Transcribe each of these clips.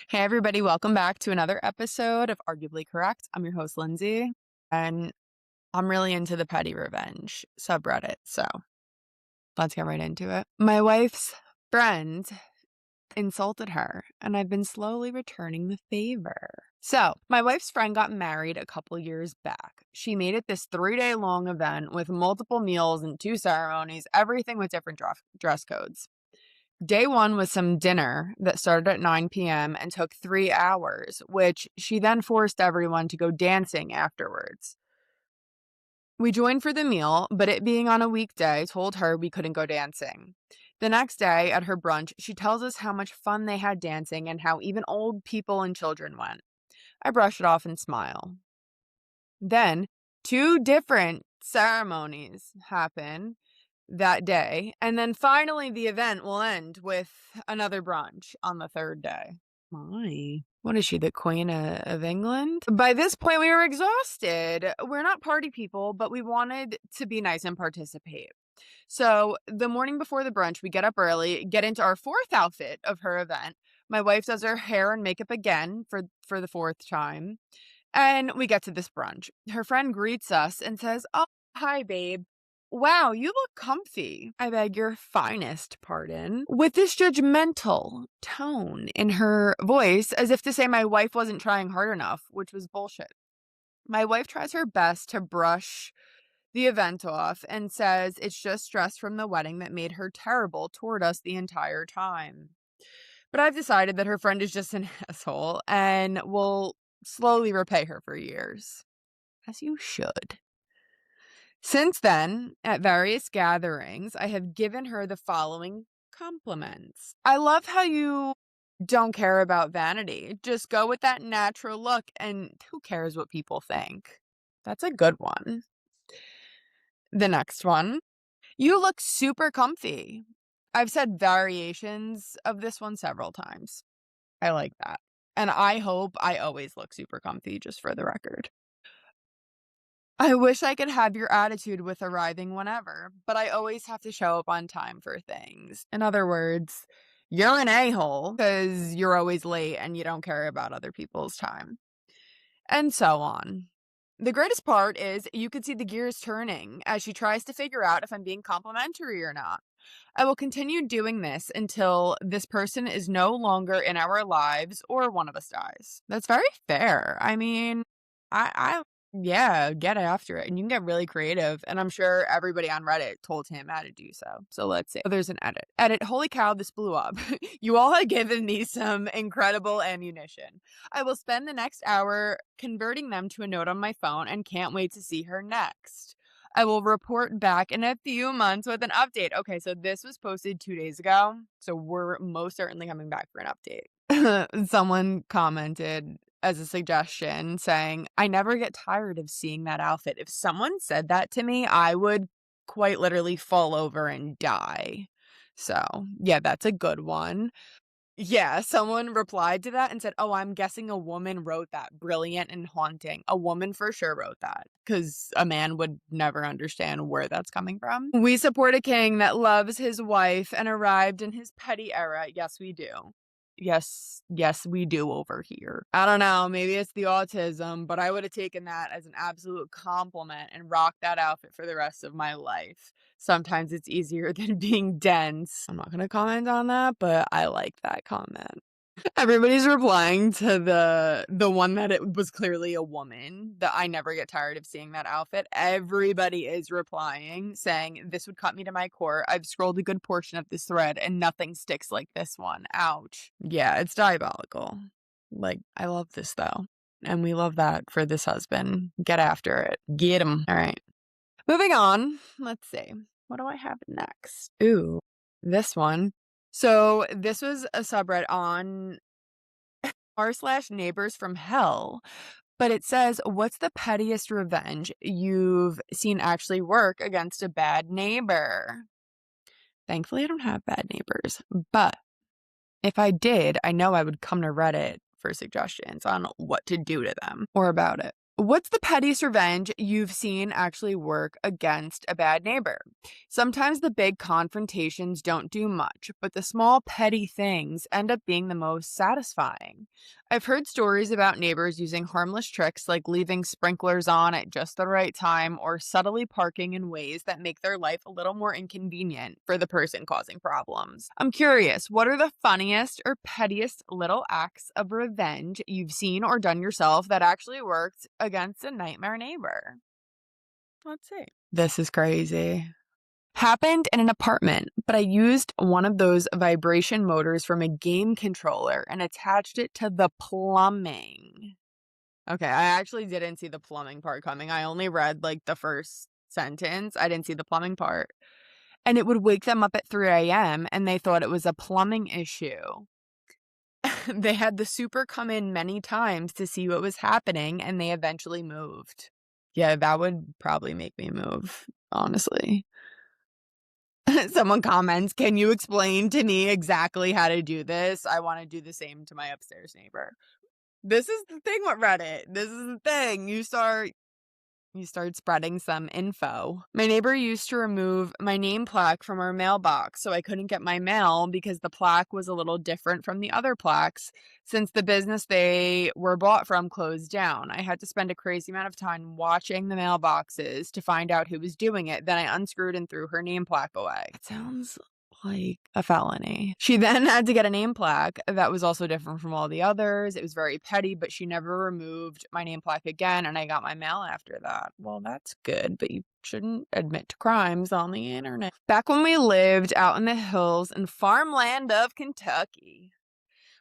Hey, everybody, welcome back to another episode of Arguably Correct. I'm your host, Lindsay, and I'm really into the petty revenge subreddit, so let's get right into it. My wife's friend insulted her, and I've been slowly returning the favor. So, my wife's friend got married a couple years back. She made it this 3-day long event with multiple meals and 2 ceremonies, everything with different dress codes. Day one was some dinner that started at 9 p.m. and took 3 hours, which she then forced everyone to go dancing afterwards. We joined for the meal, but it being on a weekday told her we couldn't go dancing. The next day at her brunch, she tells us how much fun they had dancing and how even old people and children went. I brush it off and smile. Then, two different ceremonies happen that day, and then finally the event will end with another brunch on the third day. My. What is she, the Queen of England? By this point, we were exhausted. We're not party people, but we wanted to be nice and participate. So the morning before the brunch, we get up early, get into our fourth outfit of her event. My wife does her hair and makeup again for the fourth time. And we get to this brunch. Her friend greets us and says, "Oh, hi, babe. Wow, you look comfy. I beg your finest pardon." With this judgmental tone in her voice, as if to say my wife wasn't trying hard enough, which was bullshit. My wife tries her best to brush the event off and says it's just stress from the wedding that made her terrible toward us the entire time. But I've decided that her friend is just an asshole and will slowly repay her for years. As you should. Since then, at various gatherings, I have given her the following compliments. I love how you don't care about vanity. Just go with that natural look, and who cares what people think? That's a good one. The next one. You look super comfy. I've said variations of this one several times. I like that. And I hope I always look super comfy, just for the record. I wish I could have your attitude with arriving whenever, but I always have to show up on time for things. In other words, you're an a-hole because you're always late and you don't care about other people's time. And so on. The greatest part is you can see the gears turning as she tries to figure out if I'm being complimentary or not. I will continue doing this until this person is no longer in our lives or one of us dies. That's very fair. I mean, I yeah, get after it. And you can get really creative. And I'm sure everybody on Reddit told him how to do so. So let's see. Oh, there's an edit. Edit. Holy cow, this blew up. You all have given me some incredible ammunition. I will spend the next hour converting them to a note on my phone and can't wait to see her next. I will report back in a few months with an update. Okay, so this was posted 2 days ago. So we're most certainly coming back for an update. Someone commented as a suggestion saying, I never get tired of seeing that outfit. If someone said that to me, I would quite literally fall over and die. So, yeah, that's a good one. Yeah, someone replied to that and said, "Oh, I'm guessing a woman wrote that. Brilliant and haunting." A woman for sure wrote that because a man would never understand where that's coming from. We support a king that loves his wife and arrived in his petty era. Yes, we do. Yes, we do over here. I don't know, maybe it's the autism, but I would have taken that as an absolute compliment and rocked that outfit for the rest of my life. Sometimes it's easier than being dense. I'm not gonna comment on that, but I like that comment. Everybody's replying to the one that it was clearly a woman, that I never get tired of seeing that outfit. Everybody is replying, saying, "This would cut me to my core. I've scrolled a good portion of this thread and nothing sticks like this one. Ouch." Yeah, it's diabolical. Like, I love this though. And we love that for this husband. Get after it. Get him. All right. Moving on. Let's see. What do I have next? Ooh, this one. So this was a subreddit on r/neighbors from hell, but it says, what's the pettiest revenge you've seen actually work against a bad neighbor? Thankfully, I don't have bad neighbors, but if I did, I know I would come to Reddit for suggestions on what to do to them or about it. What's the pettiest revenge you've seen actually work against a bad neighbor? Sometimes the big confrontations don't do much, but the small petty things end up being the most satisfying. I've heard stories about neighbors using harmless tricks like leaving sprinklers on at just the right time or subtly parking in ways that make their life a little more inconvenient for the person causing problems. I'm curious, what are the funniest or pettiest little acts of revenge you've seen or done yourself that actually worked against a nightmare neighbor? Let's see. This is crazy. Happened in an apartment, but I used one of those vibration motors from a game controller and attached it to the plumbing. Okay, I actually didn't see the plumbing part coming. I only read like the first sentence. I didn't see the plumbing part. And it would wake them up at 3 a.m. and they thought it was a plumbing issue. They had the super come in many times to see what was happening and they eventually moved. Yeah, that would probably make me move, honestly. Someone comments, "Can you explain to me exactly how to do this? I want to do the same to my upstairs neighbor." This is the thing with Reddit. This is the thing. You start spreading some info. My neighbor used to remove my name plaque from our mailbox so I couldn't get my mail because the plaque was a little different from the other plaques since the business they were bought from closed down. I had to spend a crazy amount of time watching the mailboxes to find out who was doing it. Then I unscrewed and threw her name plaque away. It sounds like a felony. She then had to get a name plaque that was also different from all the others. It was very petty, but she never removed my name plaque again, and I got my mail after that. Well, that's good, but you shouldn't admit to crimes on the internet. Back when we lived out in the hills and farmland of Kentucky,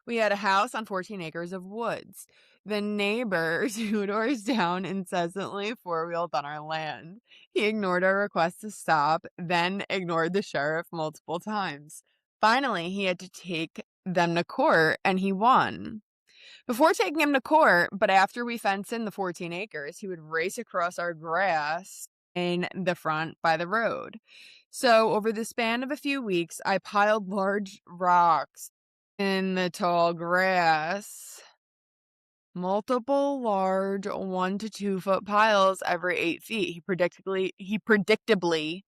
we had a house on 14 acres of woods. The neighbor 2 doors down incessantly four-wheeled on our land. He ignored our request to stop, then ignored the sheriff multiple times. Finally, he had to take them to court, and he won. Before taking him to court, but after we fenced in the 14 acres, he would race across our grass in the front by the road. So, over the span of a few weeks, I piled large rocks in the tall grass. Multiple large 1 to 2 foot piles every 8 feet. He predictably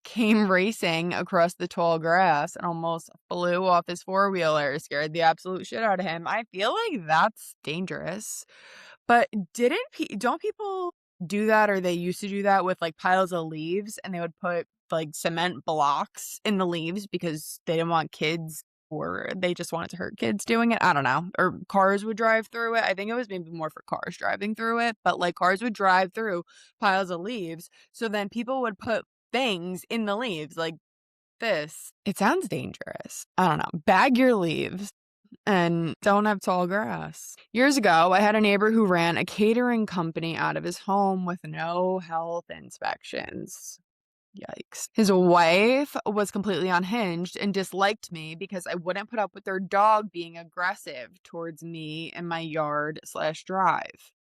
came racing across the tall grass and almost flew off his four-wheeler, scared the absolute shit out of him. I feel like that's dangerous. But don't people do that, or they used to do that with like piles of leaves, and they would put like cement blocks in the leaves because they didn't want kids, or they just wanted to hurt kids doing it. I don't know. Or cars would drive through it. I think it was maybe more for cars driving through it, but like cars would drive through piles of leaves. So then people would put things in the leaves like this. It sounds dangerous. I don't know. Bag your leaves and don't have tall grass. Years ago, I had a neighbor who ran a catering company out of his home with no health inspections. Yikes. His wife was completely unhinged and disliked me because I wouldn't put up with their dog being aggressive towards me in my yard/drive.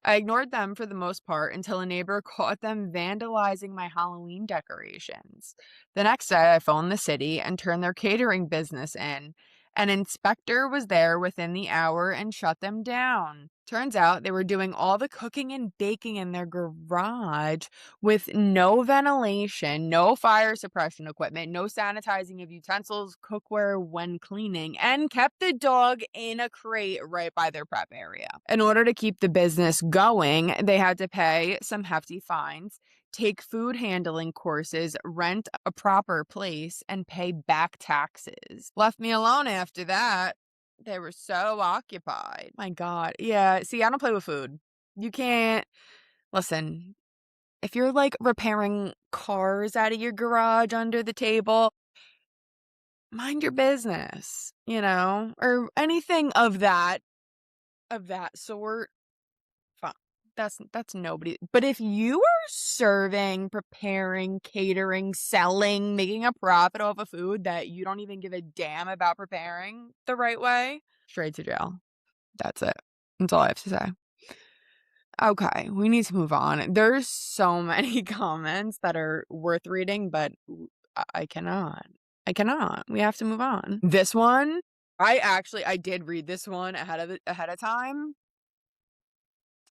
I ignored them for the most part until a neighbor caught them vandalizing my Halloween decorations. The next day, I phoned the city and turned their catering business in. An inspector was there within the hour and shut them down. Turns out they were doing all the cooking and baking in their garage with no ventilation, no fire suppression equipment, no sanitizing of utensils, cookware when cleaning, and kept the dog in a crate right by their prep area. In order to keep the business going, they had to pay some hefty fines, take food handling courses, rent a proper place, and pay back taxes. Left me alone after that. They were so occupied. My God. Yeah. See, I don't play with food. You can't. Listen, if you're like repairing cars out of your garage under the table, mind your business, or anything of that sort. Fine. That's nobody. But if you are serving, preparing, catering, selling, making a profit off of food that you don't even give a damn about preparing the right way, straight to jail. That's it. That's all I have to say. Okay, we need to move on. There's so many comments that are worth reading, but I cannot. I cannot. We have to move on. This one, I did read this one ahead of time.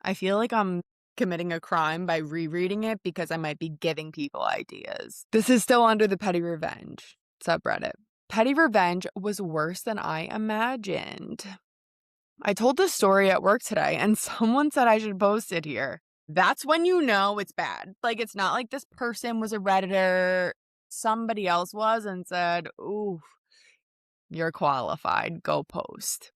I feel like I'm committing a crime by rereading it because I might be giving people ideas. This is still under the petty revenge subreddit. Petty revenge was worse than I imagined. I told this story at work today and someone said I should post it here. That's when you know it's bad. Like, it's not like this person was a Redditor. Somebody else was and said, "Ooh, you're qualified. Go post."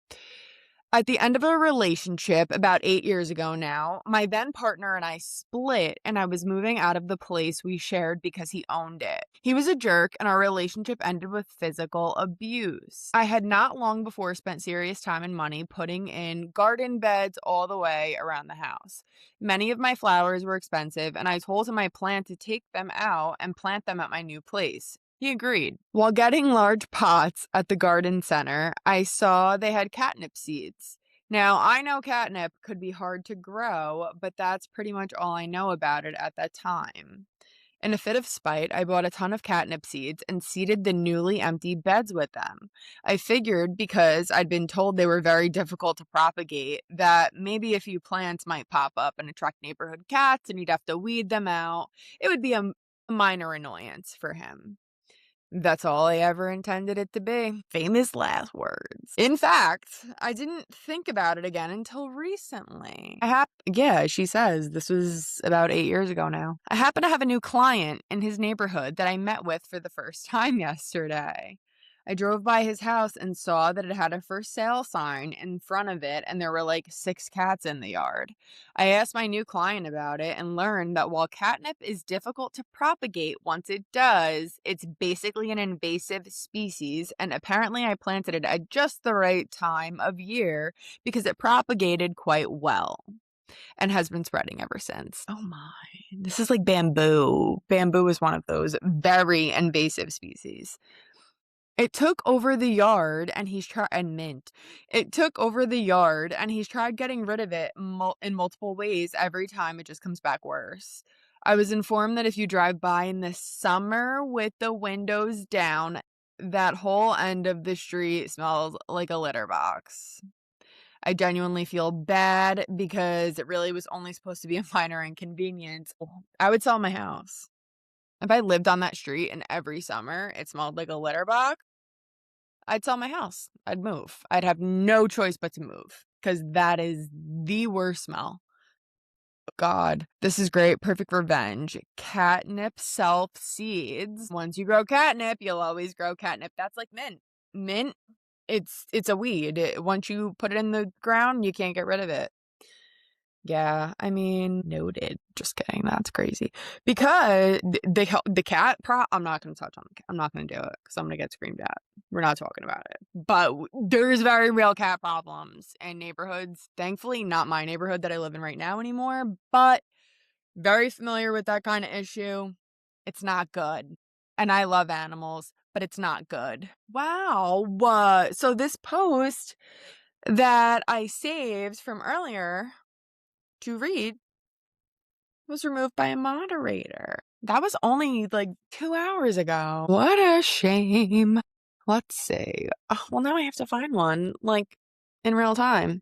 At the end of a relationship about 8 years ago now, my then partner and I split, and I was moving out of the place we shared because he owned it. He was a jerk, and our relationship ended with physical abuse. I had not long before spent serious time and money putting in garden beds all the way around the house. Many of my flowers were expensive, and I told him I planned to take them out and plant them at my new place. He agreed. While getting large pots at the garden center, I saw they had catnip seeds. Now, I know catnip could be hard to grow, but that's pretty much all I know about it at that time. In a fit of spite, I bought a ton of catnip seeds and seeded the newly emptied beds with them. I figured because I'd been told they were very difficult to propagate, that maybe a few plants might pop up and attract neighborhood cats and he'd have to weed them out. It would be a minor annoyance for him. That's all I ever intended it to be. Famous last words. In fact, I didn't think about it again until recently. Yeah, she says this was about 8 years ago now. I happen to have a new client in his neighborhood that I met with for the first time yesterday. I drove by his house and saw that it had a for sale sign in front of it, and there were like 6 cats in the yard. I asked my new client about it and learned that while catnip is difficult to propagate once it does, it's basically an invasive species, and apparently I planted it at just the right time of year because it propagated quite well and has been spreading ever since. Oh my. This is like bamboo. Bamboo is one of those very invasive species. It took over the yard and he's tried and mint. It took over the yard and he's tried getting rid of it in multiple ways. Every time it just comes back worse. I was informed that if you drive by in the summer with the windows down, that whole end of the street smells like a litter box. I genuinely feel bad because it really was only supposed to be a minor inconvenience. I would sell my house. If I lived on that street and every summer it smelled like a litter box, I'd sell my house. I'd move. I'd have no choice but to move because that is the worst smell. God, this is great. Perfect revenge. Catnip self seeds. Once you grow catnip, you'll always grow catnip. That's like mint. Mint, it's a weed. Once you put it in the ground, you can't get rid of it. Yeah, I mean, noted. Just kidding. That's crazy. Because the cat I'm not going to touch on the cat. I'm not going to do it because I'm going to get screamed at. We're not talking about it. But there's very real cat problems in neighborhoods. Thankfully, not my neighborhood that I live in right now anymore, but very familiar with that kind of issue. It's not good. And I love animals, but it's not good. Wow. So this post that I saved from earlier to read was removed by a moderator. That was only like 2 hours ago. What a shame. Let's see. Oh, well, now I have to find one, like, in real time.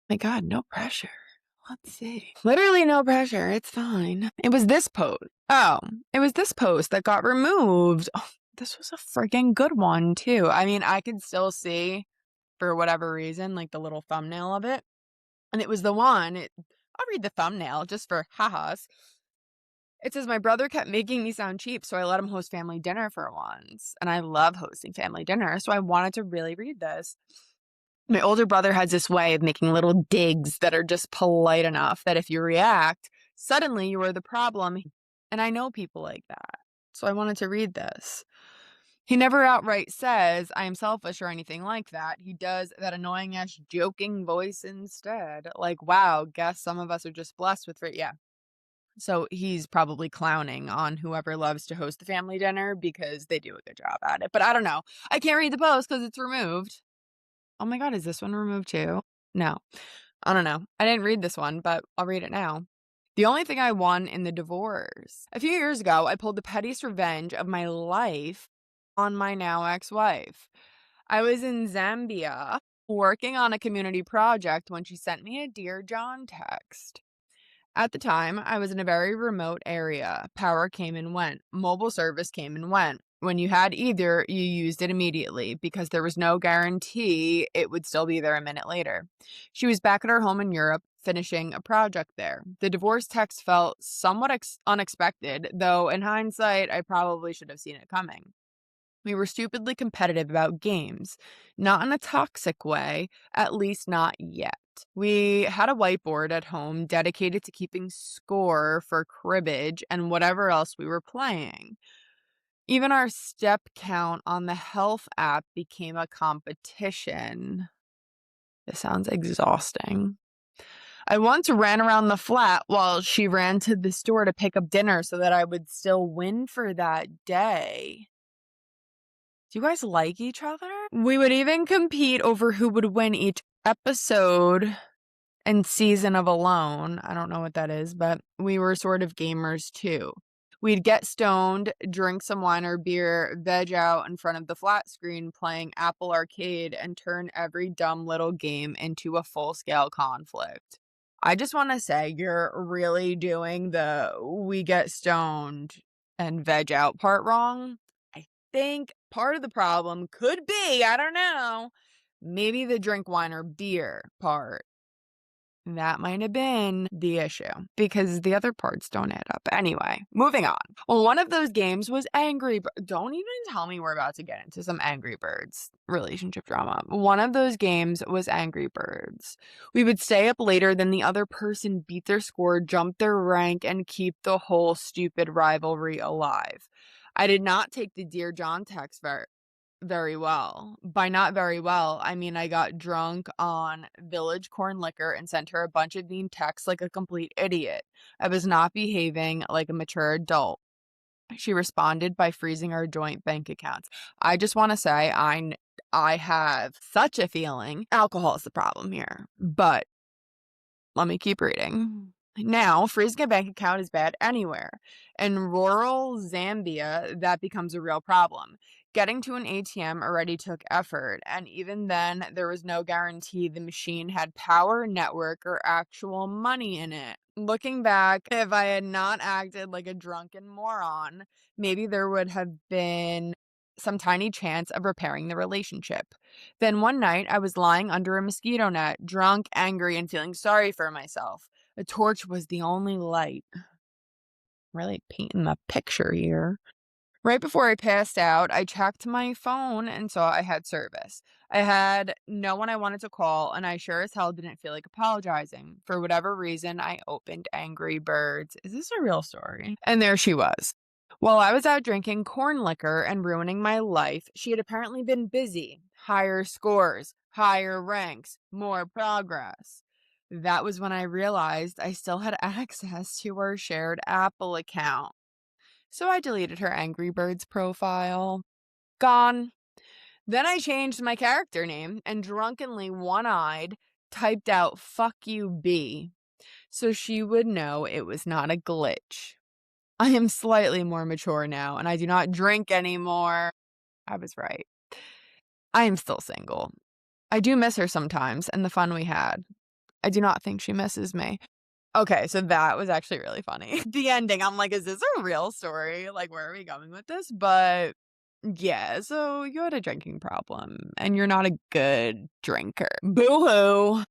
My God, no pressure. Let's see. Literally no pressure. It's fine. It was this post. Oh, it was this post that got removed. Oh, this was a freaking good one, too. I mean, I could still see, for whatever reason, like the little thumbnail of it. And it was the one. I'll read the thumbnail just for ha-has. It says, my brother kept making me sound cheap, so I let him host family dinner for once. And I love hosting family dinner, so I wanted to really read this. My older brother has this way of making little digs that are just polite enough that if you react, suddenly you are the problem. And I know people like that. So I wanted to read this. He never outright says, I am selfish or anything like that. He does that annoying-ass joking voice instead. Like, wow, guess some of us are just blessed with it. Yeah. So he's probably clowning on whoever loves to host the family dinner because they do a good job at it. But I don't know. I can't read the post because it's removed. Oh my God, is this one removed too? No. I don't know. I didn't read this one, but I'll read it now. The only thing I won in the divorce. A few years ago, I pulled the pettiest revenge of my life on my now ex-wife. I was in Zambia working on a community project when she sent me a Dear John text. At the time, I was in a very remote area. Power came and went. Mobile service came and went. When you had either, you used it immediately because there was no guarantee it would still be there a minute later. She was back at her home in Europe, finishing a project there. The divorce text felt somewhat unexpected, though in hindsight, I probably should have seen it coming. We were stupidly competitive about games, not in a toxic way, at least not yet. We had a whiteboard at home dedicated to keeping score for cribbage and whatever else we were playing. Even our step count on the health app became a competition. This sounds exhausting. I once ran around the flat while she ran to the store to pick up dinner so that I would still win for that day. Do you guys like each other? We would even compete over who would win each episode and season of Alone. I don't know what that is, but we were sort of gamers too. We'd get stoned, drink some wine or beer, veg out in front of the flat screen playing Apple Arcade, and turn every dumb little game into a full-scale conflict. I just want to say you're really doing the we get stoned and veg out part wrong. I think part of the problem could be, I don't know, maybe the drink wine or beer part. That might have been the issue because the other parts don't add up. Anyway, moving on. Well, one of those games was Angry Birds. Don't even tell me we're about to get into some Angry Birds relationship drama. One of those games was Angry Birds. We would stay up later than the other person, beat their score, jump their rank, and keep the whole stupid rivalry alive. I did not take the Dear John text very well. By not very well, I mean I got drunk on Village corn liquor and sent her a bunch of mean texts like a complete idiot. I was not behaving like a mature adult. She responded by freezing our joint bank accounts. I just want to say I have such a feeling alcohol is the problem here. But let me keep reading. Now, freezing a bank account is bad anywhere. In rural Zambia, that becomes a real problem. Getting to an ATM already took effort, and even then, there was no guarantee the machine had power, network, or actual money in it. Looking back, if I had not acted like a drunken moron, maybe there would have been some tiny chance of repairing the relationship. Then one night, I was lying under a mosquito net, drunk, angry, and feeling sorry for myself. A torch was the only light. Really painting the picture here. Right before I passed out, I checked my phone and saw I had service. I had no one I wanted to call, and I sure as hell didn't feel like apologizing. For whatever reason, I opened Angry Birds. Is this a real story? And there she was. While I was out drinking corn liquor and ruining my life, she had apparently been busy. Higher scores, higher ranks, more progress. That was when I realized I still had access to her shared Apple account. So I deleted her Angry Birds profile. Gone. Then I changed my character name and drunkenly one-eyed typed out "fuck you B" so she would know it was not a glitch. I am slightly more mature now and I do not drink anymore. I was right. I am still single. I do miss her sometimes and the fun we had. I do not think she misses me. Okay, so that was actually really funny. The ending, I'm like, is this a real story? Like, where are we going with this? But yeah, so you had a drinking problem and you're not a good drinker. Boo-hoo.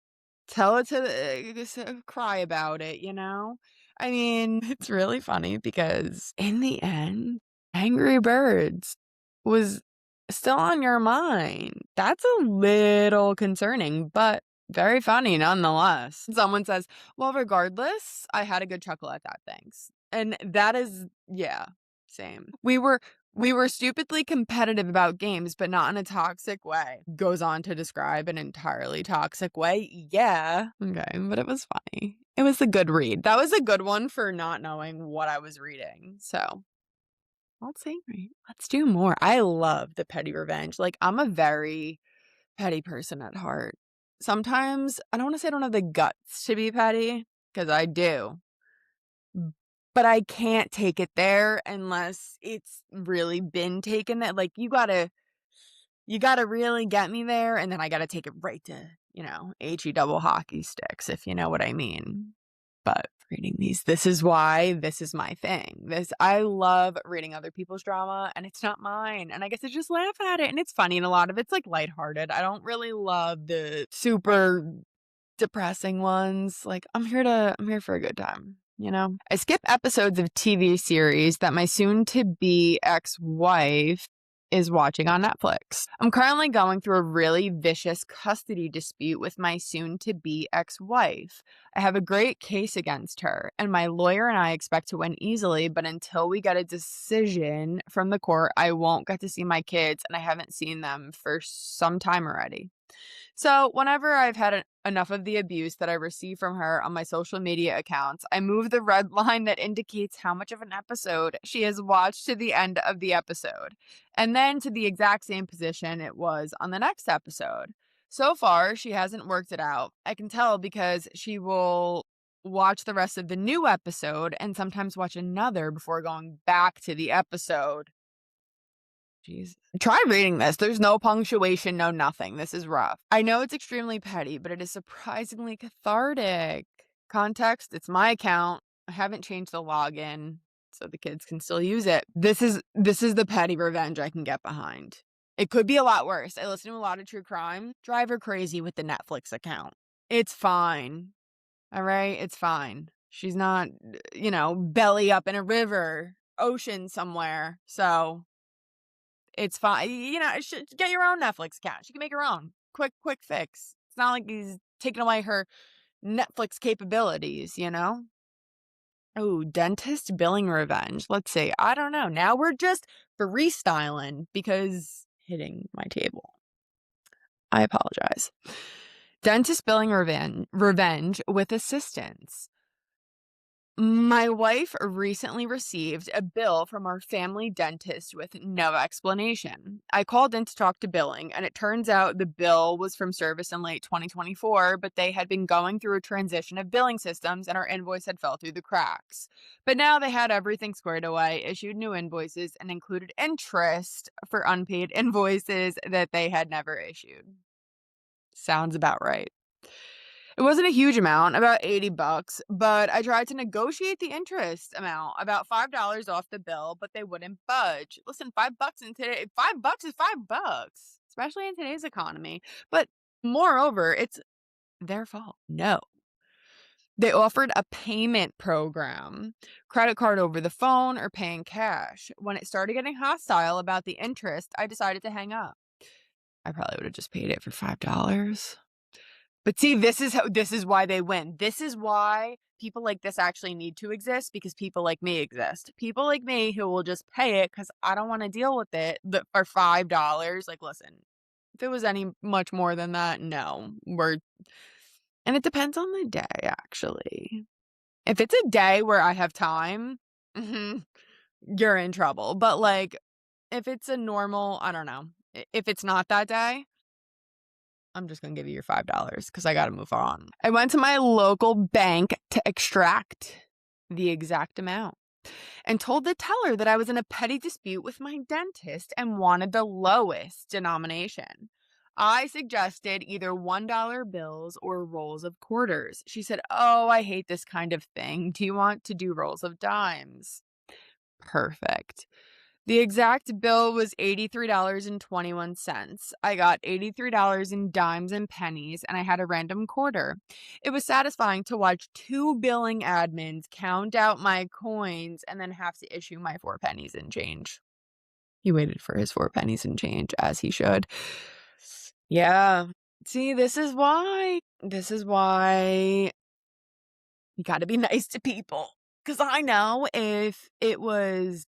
Tell it to cry about it, you know? I mean, it's really funny because in the end, Angry Birds was still on your mind. That's a little concerning, but very funny nonetheless. Someone says, well, regardless, I had a good chuckle at that, thanks. And that is, yeah, same. We were stupidly competitive about games, but not in a toxic way. Goes on to describe an entirely toxic way. Yeah. Okay, but it was funny. It was a good read. That was a good one for not knowing what I was reading. So let's see. Let's do more. I love the petty revenge. Like, I'm a very petty person at heart. Sometimes I don't want to say I don't have the guts to be petty, because I do. But I can't take it there unless it's really been taken that, like, you You gotta really get me there, and then I gotta take it right to, HE double hockey sticks, if you know what I mean. But reading these, this is why this is my thing. I love reading other people's drama, and it's not mine. And I get to just laugh at it, and it's funny, and a lot of it's like lighthearted. I don't really love the super depressing ones. Like I'm here for a good time, you know? I skip episodes of TV series that my soon to be ex-wife is watching on Netflix. I'm currently going through a really vicious custody dispute with my soon to be ex-wife. I have a great case against her, and my lawyer and I expect to win easily, but until we get a decision from the court, I won't get to see my kids, and I haven't seen them for some time already. So, whenever I've had enough of the abuse that I receive from her on my social media accounts, I move the red line that indicates how much of an episode she has watched to the end of the episode, and then to the exact same position it was on the next episode. So far, she hasn't worked it out. I can tell because she will watch the rest of the new episode and sometimes watch another before going back to the episode. Jeez. Try reading this. There's no punctuation, no nothing. This is rough. I know it's extremely petty, but it is surprisingly cathartic. Context, it's my account. I haven't changed the login, so the kids can still use it. This is the petty revenge I can get behind. It could be a lot worse. I listen to a lot of true crime. Drive her crazy with the Netflix account. It's fine. All right? It's fine. She's not, belly up in a river, ocean somewhere. So it's fine. Get your own Netflix account. She can make her own. Quick fix. It's not like he's taking away her Netflix capabilities, you know? Oh, dentist billing revenge. Let's see. I don't know. Now we're just freestyling because hitting my table. I apologize. Dentist billing revenge with assistance. My wife recently received a bill from our family dentist with no explanation. I called in to talk to billing, and it turns out the bill was from service in late 2024, but they had been going through a transition of billing systems and our invoice had fell through the cracks. But now they had everything squared away, issued new invoices, and included interest for unpaid invoices that they had never issued. Sounds about right. It wasn't a huge amount, about $80, but I tried to negotiate the interest amount, about $5 off the bill, but they wouldn't budge. Listen, $5 is $5, especially in today's economy. But moreover, it's their fault. No. They offered a payment program, credit card over the phone or paying cash. When it started getting hostile about the interest, I decided to hang up. I probably would have just paid it for $5. But see, this is why they win. This is why people like this actually need to exist, because people like me exist. People like me who will just pay it because I don't want to deal with it for $5. Like, listen, if it was any much more than that, no. And it depends on the day, actually. If it's a day where I have time, you're in trouble. But like, if it's a normal, I don't know. If it's not that day, I'm just going to give you your $5 because I got to move on. I went to my local bank to extract the exact amount and told the teller that I was in a petty dispute with my dentist and wanted the lowest denomination. I suggested either $1 bills or rolls of quarters. She said, "Oh, I hate this kind of thing. Do you want to do rolls of dimes?" Perfect. The exact bill was $83.21. I got $83 in dimes and pennies, and I had a random quarter. It was satisfying to watch two billing admins count out my coins and then have to issue my 4 pennies and change. He waited for his 4 pennies and change, as he should. Yeah. See, this is why you got to be nice to people. Because I know if it was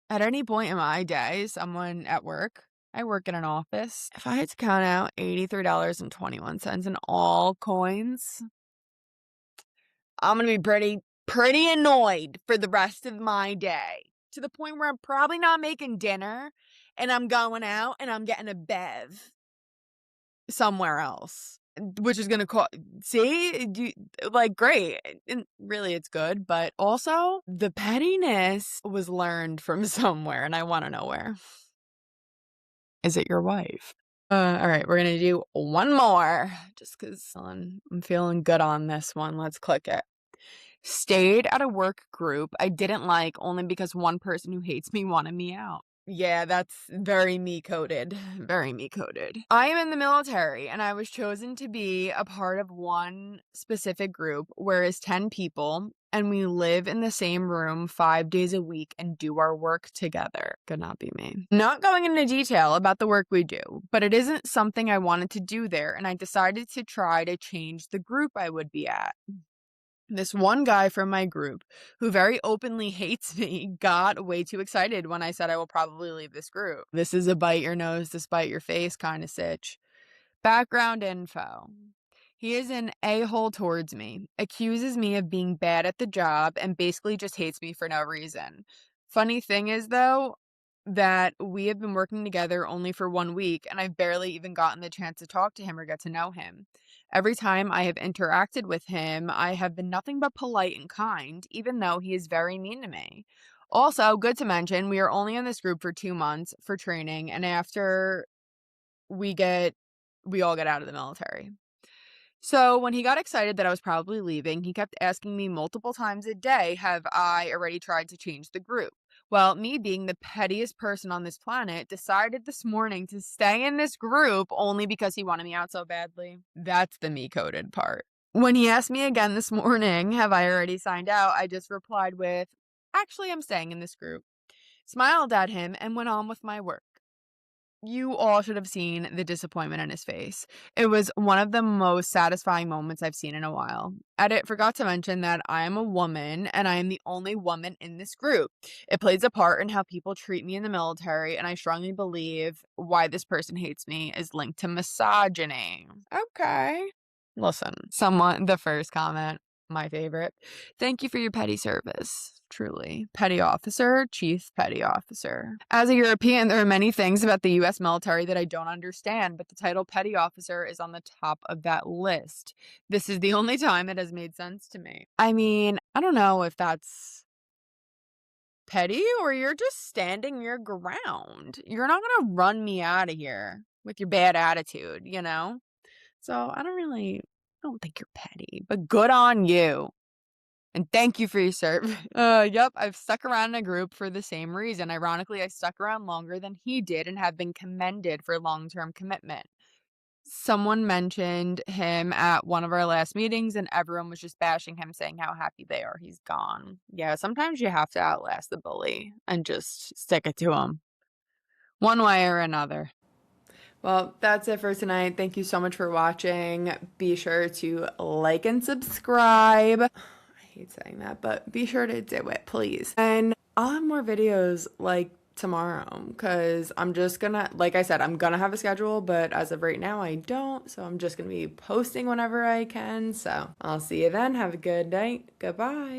at any point in my day, someone at work, I work in an office, if I had to count out $83.21 in all coins, I'm going to be pretty annoyed for the rest of my day, to the point where I'm probably not making dinner and I'm going out and I'm getting a bev somewhere else, which is going to cost, great. And really, it's good. But also, the pettiness was learned from somewhere, and I want to know where. Is it your wife? All right, we're gonna do one more just because I'm feeling good on this one. Let's click it. Stayed at a work group I didn't like only because one person who hates me wanted me out. Yeah, that's very me coded. Very me coded. I am in the military and I was chosen to be a part of one specific group, whereas 10 people, and we live in the same room 5 days a week and do our work together. Could not be me. Not going into detail about the work we do, but it isn't something I wanted to do there, and I decided to try to change the group I would be at. This one guy from my group, who very openly hates me, got way too excited when I said I will probably leave this group. This is a bite your nose to spite your face kind of sitch. Background info. He is an a-hole towards me, accuses me of being bad at the job, and basically just hates me for no reason. Funny thing is, though, that we have been working together only for 1 week, and I've barely even gotten the chance to talk to him or get to know him. Every time I have interacted with him, I have been nothing but polite and kind, even though he is very mean to me. Also, good to mention, we are only in this group for 2 months for training, and after we get we all get out of the military. So when he got excited that I was probably leaving, he kept asking me multiple times a day, have I already tried to change the group? Well, me being the pettiest person on this planet, decided this morning to stay in this group only because he wanted me out so badly. That's the me coded part. When he asked me again this morning, have I already signed out? I just replied with, actually, I'm staying in this group. Smiled at him and went on with my work. You all should have seen the disappointment in his face. It was one of the most satisfying moments I've seen in a while. Edit forgot to mention that I am a woman and I am the only woman in this group. It plays a part in how people treat me in the military, and I strongly believe why this person hates me is linked to misogyny. Okay. Listen, the first comment, my favorite. Thank you for your petty service. Truly. Petty officer, chief petty officer. As a European, there are many things about the US military that I don't understand, but the title petty officer is on the top of that list. This is the only time it has made sense to me. I mean, I don't know if that's petty or you're just standing your ground. You're not going to run me out of here with your bad attitude, you know? So I don't think you're petty, but good on you. And thank you for your service. Yep, I've stuck around in a group for the same reason. Ironically, I stuck around longer than he did and have been commended for long-term commitment. Someone mentioned him at one of our last meetings, and everyone was just bashing him, saying how happy they are he's gone. Yeah, sometimes you have to outlast the bully and just stick it to him, one way or another. Well, that's it for tonight. Thank you so much for watching. Be sure to like and subscribe. I hate saying that, but be sure to do it, please. And I'll have more videos like tomorrow because I'm just gonna, like I said, I'm gonna have a schedule, but as of right now, I don't. So I'm just gonna be posting whenever I can. So I'll see you then. Have a good night. Goodbye.